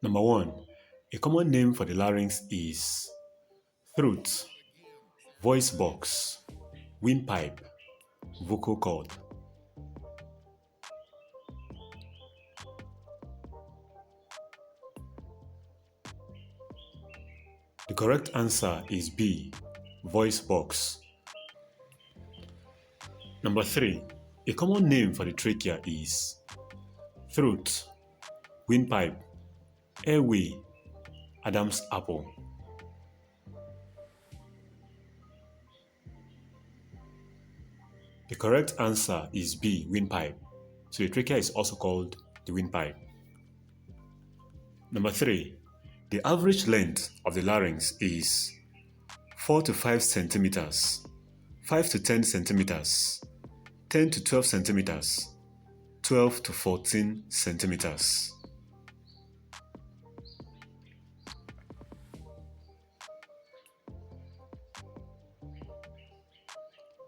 Number 1. A common name for the larynx is throat, voice box, windpipe, vocal cord. The correct answer is B, voice box. Number 3. A common name for the trachea is throat, windpipe, airway, Adam's apple. The correct answer is B, windpipe. So the trachea is also called the windpipe. Number 3. The average length of the larynx is 4 to 5 centimeters, 5 to 10 centimeters, 10 to 12 centimeters, 12 to 14 centimeters.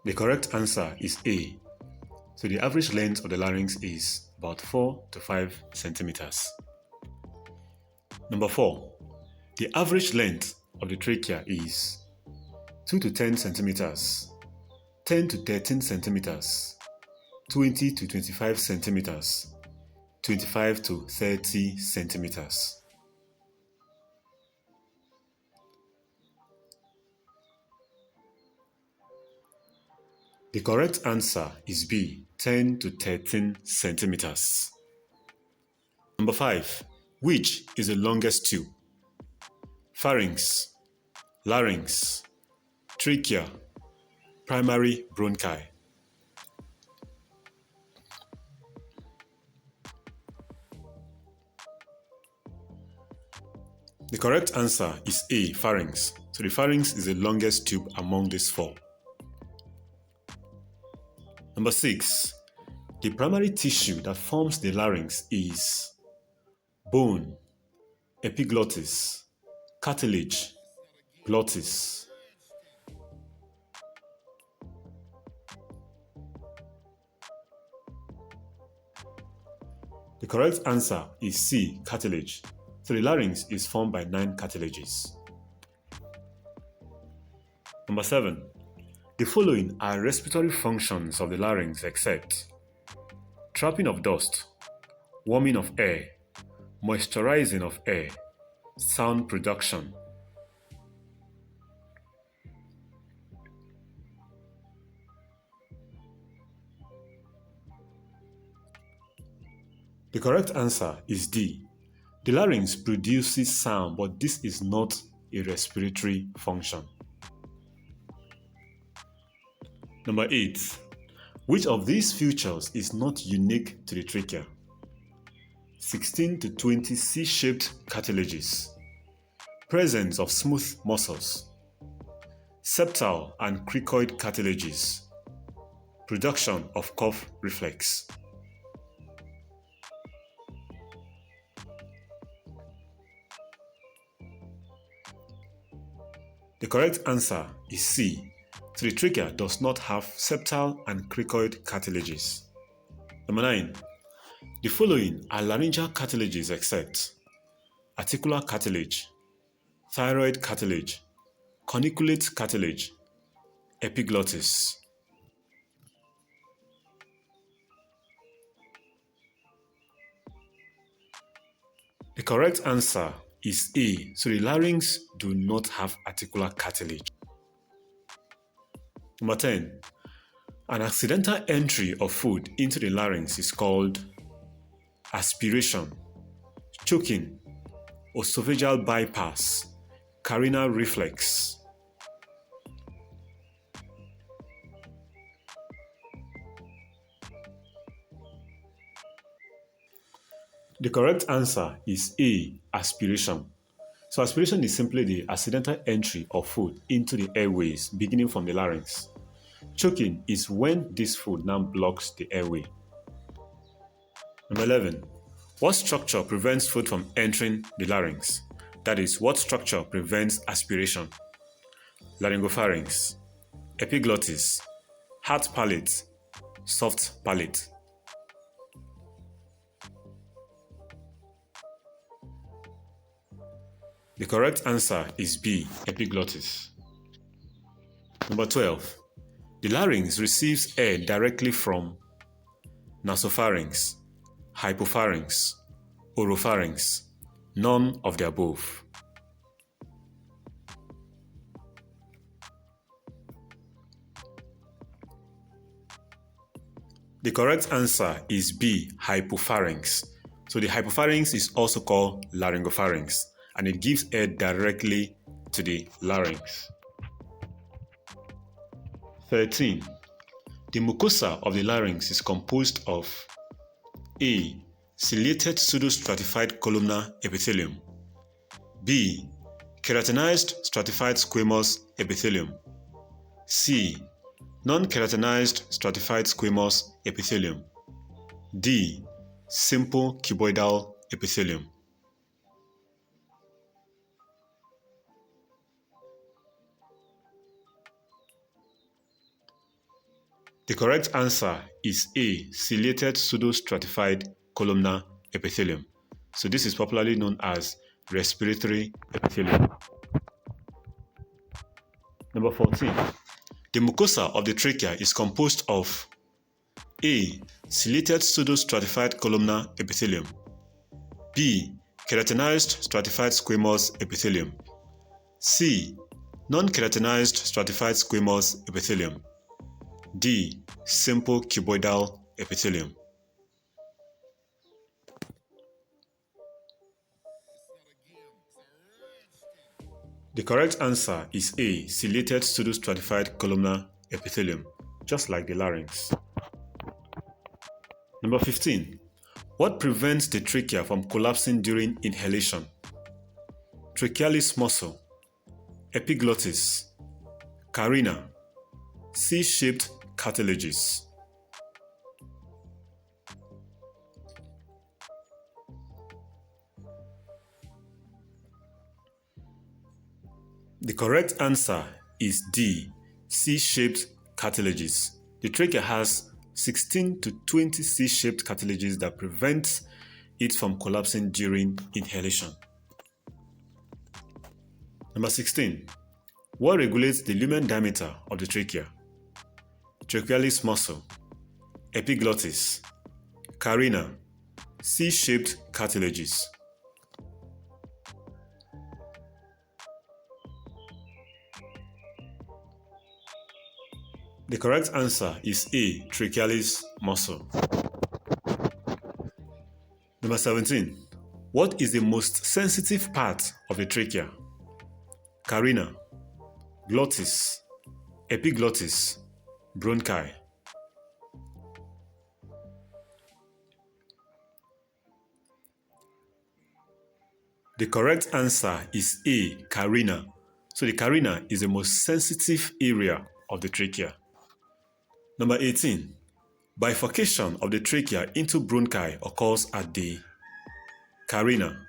The correct answer is A. So the average length of the larynx is about 4 to 5 centimeters. Number 4. The average length of the trachea is 2 to 10 centimeters, 10 to 13 centimeters, 20 to 25 centimeters, 25 to 30 centimeters. The correct answer is B, 10 to 13 centimeters. Number 5. Which is the longest tube? Pharynx, larynx, trachea, primary bronchi. The correct answer is A, pharynx. So the pharynx is the longest tube among these 4. Number 6. The primary tissue that forms the larynx is bone, epiglottis, cartilage, glottis. The correct answer is C, cartilage. So the larynx is formed by 9 cartilages. Number 7. The following are respiratory functions of the larynx except trapping of dust, warming of air, moisturizing of air, sound production. The correct answer is D. The larynx produces sound, but this is not a respiratory function. Number 8. Which of these features is not unique to the trachea? 16 to 20 C-shaped cartilages, presence of smooth muscles, septal and cricoid cartilages, production of cough reflex. The correct answer is C. So the trachea does not have septal and cricoid cartilages. Number 9. The following are laryngeal cartilages except articular cartilage, thyroid cartilage, corniculate cartilage, epiglottis. The correct answer is A. So the larynx do not have articular cartilage. Number 10. An accidental entry of food into the larynx is called aspiration, choking, esophageal bypass, carinal reflex. The correct answer is A, aspiration. So aspiration is simply the accidental entry of food into the airways beginning from the larynx. Choking is when this food now blocks the airway. Number 11. What structure prevents food from entering the larynx? That is, what structure prevents aspiration? Laryngopharynx, epiglottis, hard palate, soft palate. The correct answer is B, epiglottis. Number 12. The larynx receives air directly from nasopharynx, hypopharynx, oropharynx, none of the above. The correct answer is B, hypopharynx. So the hypopharynx is also called laryngopharynx, and it gives air directly to the larynx. 13. The mucosa of the larynx is composed of A. Ciliated pseudostratified columnar epithelium, B. Keratinized stratified squamous epithelium, C. Non-keratinized stratified squamous epithelium, D. Simple cuboidal epithelium. The correct answer is A, ciliated pseudostratified columnar epithelium. So this is popularly known as respiratory epithelium. Number 14. The mucosa of the trachea is composed of A, ciliated pseudostratified columnar epithelium, B. Keratinized stratified squamous epithelium, C. Non-keratinized stratified squamous epithelium, D. Simple cuboidal epithelium. The correct answer is A, ciliated pseudostratified columnar epithelium, just like the larynx. Number 15. What prevents the trachea from collapsing during inhalation? Trachealis muscle, epiglottis, carina, C-shaped cartilages. The correct answer is D, C-shaped cartilages. The trachea has 16 to 20 C-shaped cartilages that prevent it from collapsing during inhalation. Number 16. What regulates the lumen diameter of the trachea? Trachealis muscle, epiglottis, carina, C-shaped cartilages. The correct answer is A, trachealis muscle. Number 17. What is the most sensitive part of the trachea? Carina, glottis, epiglottis, bronchi. The correct answer is A, carina. So the carina is the most sensitive area of the trachea. Number 18. Bifurcation of the trachea into bronchi occurs at the carina,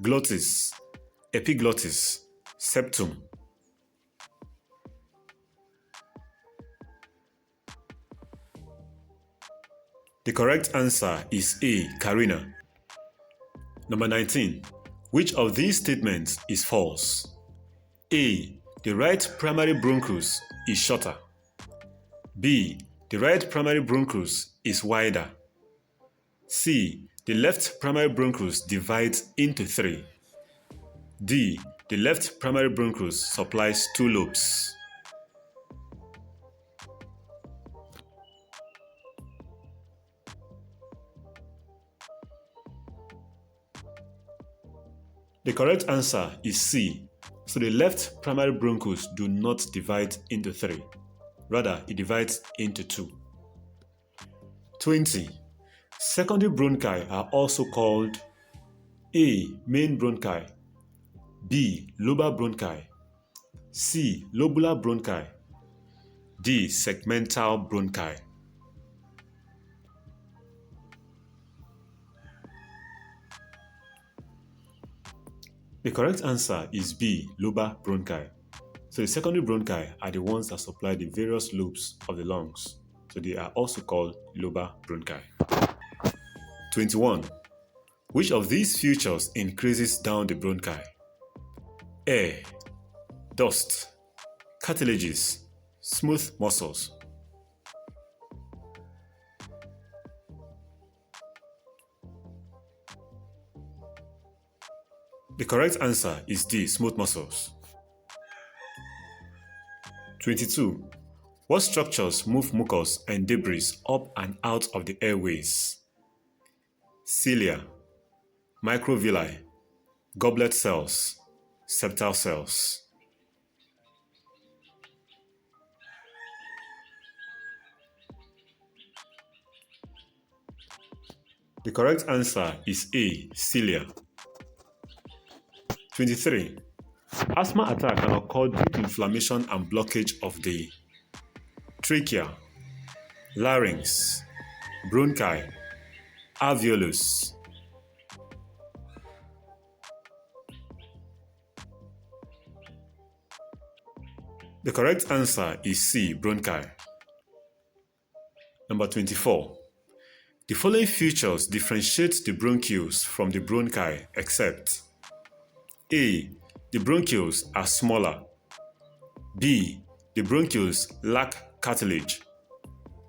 glottis, epiglottis, septum. The correct answer is A, carina. Number 19. Which of these statements is false? A. The right primary bronchus is shorter. B. The right primary bronchus is wider. C. The left primary bronchus divides into 3. D. The left primary bronchus supplies 2 lobes. The correct answer is C. So the left primary bronchus do not divide into 3. Rather, it divides into 2. 20. Secondary bronchi are also called A. Main bronchi, B. Lobar bronchi, C. Lobular bronchi, D. Segmental bronchi. The correct answer is B. Lobar bronchi. So the secondary bronchi are the ones that supply the various lobes of the lungs. So they are also called lobar bronchi. 21. Which of these features increases down the bronchi? Air, dust, cartilages, smooth muscles. The correct answer is D, smooth muscles. 22. What structures move mucus and debris up and out of the airways? Cilia, microvilli, goblet cells, septal cells. The correct answer is A, cilia. 23. Asthma attack can occur due to inflammation and blockage of the trachea, larynx, bronchi, alveolus. The correct answer is C, bronchi. Number 24. The following features differentiate the bronchioles from the bronchi except A. The bronchioles are smaller. B. The bronchioles lack cartilage.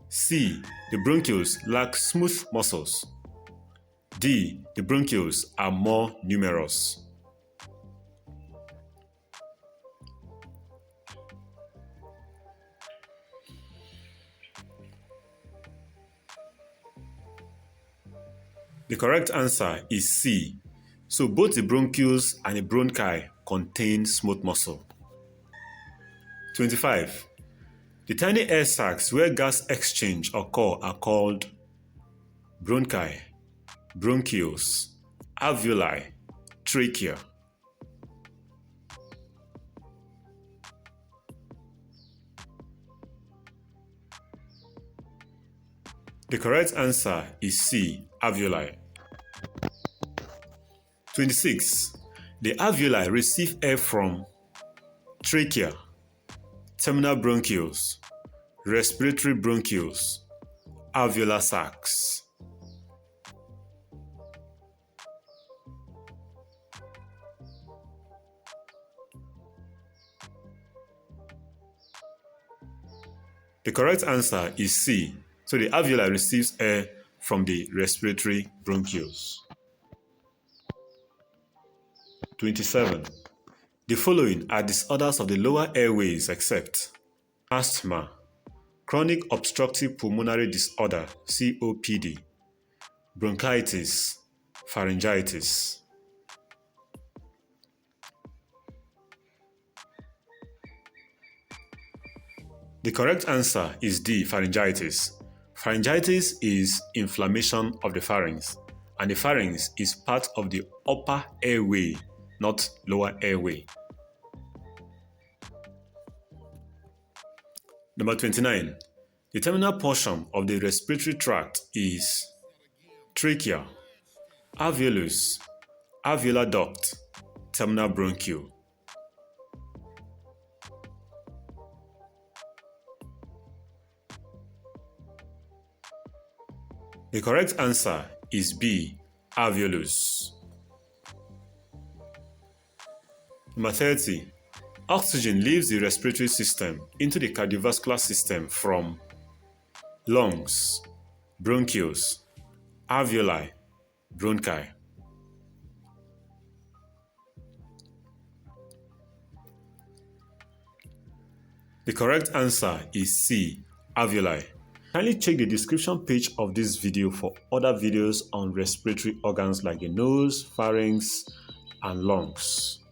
C. The bronchioles lack smooth muscles. D. The bronchioles are more numerous. The correct answer is C. So both the bronchioles and the bronchi contain smooth muscle. 25. The tiny air sacs where gas exchange occur are called bronchi, bronchioles, alveoli, trachea. The correct answer is C, alveoli. 26. The alveoli receive air from trachea, terminal bronchioles, respiratory bronchioles, alveolar sacs. The correct answer is C. So the alveoli receives air from the respiratory bronchioles. 27. The following are disorders of the lower airways except asthma, chronic obstructive pulmonary disorder COPD, bronchitis, pharyngitis. The correct answer is D, pharyngitis. Pharyngitis is inflammation of the pharynx, and the pharynx is part of the upper airway, not lower airway. Number 29. The terminal portion of the respiratory tract is trachea, alveolus, alveolar duct, terminal bronchiole. The correct answer is B, alveolus. Number 30. Oxygen leaves the respiratory system into the cardiovascular system from lungs, bronchioles, alveoli, bronchi. The correct answer is C, alveoli. Kindly check the description page of this video for other videos on respiratory organs like the nose, pharynx, and lungs.